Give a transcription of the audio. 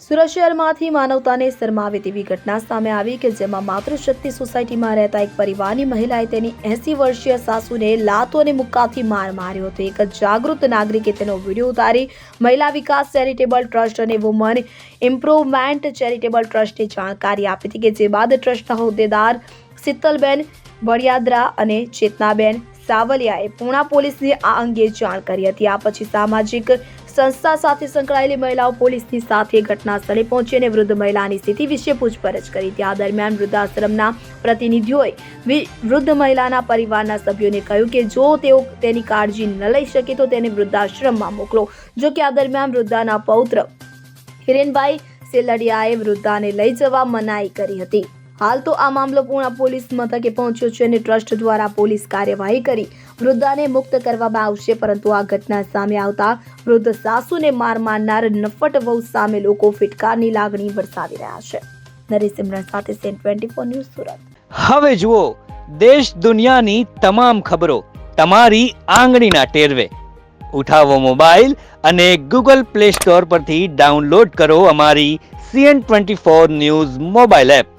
સુરત શહેરમાંથી માનવતાને શરમાવે તેવી ઘટના સામે આવી કે જેમાં માતૃશક્તિ સોસાયટીમાં રહેતા એક પરિવારની મહિલાએ તેની 80 વર્ષીય સાસુને લાતો અને મુક્કાથી માર માર્યો હતો। એક જાગૃત નાગરિકે તેનો વિડીયો ઉતારી મહિલા વિકાસ ચેરિટેબલ ટ્રસ્ટ અને વુમન ઇમ્પ્રુવમેન્ટ ચેરિટેબલ ટ્રસ્ટને જાણકારી આપી હતી કે જે બાદ ટ્રસ્ટના હોદ્દેદાર શીતલબેન બળિયાદરા અને ચેતનાબેન સાવલિયાએ પૂણા પોલીસને આ અંગે જાણ કરી હતી। આ પછી સામાજિક સંસ્થા સાથે સંકળાયેલી મહિલાઓ પોલીસની સાથે ઘટના સ્થળે પહોંચી અને વૃદ્ધ મહિલાની સ્થિતિ વિશે પૂછપરછ કરી। આ દરમિયાન વૃદ્ધાશ્રમના પ્રતિનિધિઓએ વૃદ્ધ મહિલાના પરિવારના સભ્યોને કહ્યું કે જો તેઓ તેની કાળજી ન લઈ શકે તો તેને વૃદ્ધાશ્રમમાં મોકલો। જો કે આ દરમિયાન વૃદ્ધાના પૌત્ર હિરેનભાઈ સેલડિયાએ વૃદ્ધાને લઈ જવા મનાઈ કરી હતી। હાલ તો આ મામલો પૂણા પોલીસ મથકે પહોંચ્યો છે અને ટ્રસ્ટ દ્વારા પોલીસ કાર્યવાહી કરી વૃદ્ધાને મુક્ત કરવામાં આવશે। પરંતુ આ ઘટના સામે આવતા વૃદ્ધ સાસુને માર મારનાર નફટ વહુ સામે લોકો ફિટકારની લાગણી વરસાવી રહ્યા છે। નરેશ સિમરન સાથે સેન 24 ન્યૂઝ સુરત। હવે જુઓ દેશ દુનિયાની તમામ ખબરો તમારી આંગળીના ટેરવે। ઉઠાવો મોબાઈલ અને ગૂગલ પ્લે સ્ટોર પરથી ડાઉનલોડ કરો અમારી CN24 ન્યૂઝ મોબાઈલ એપ।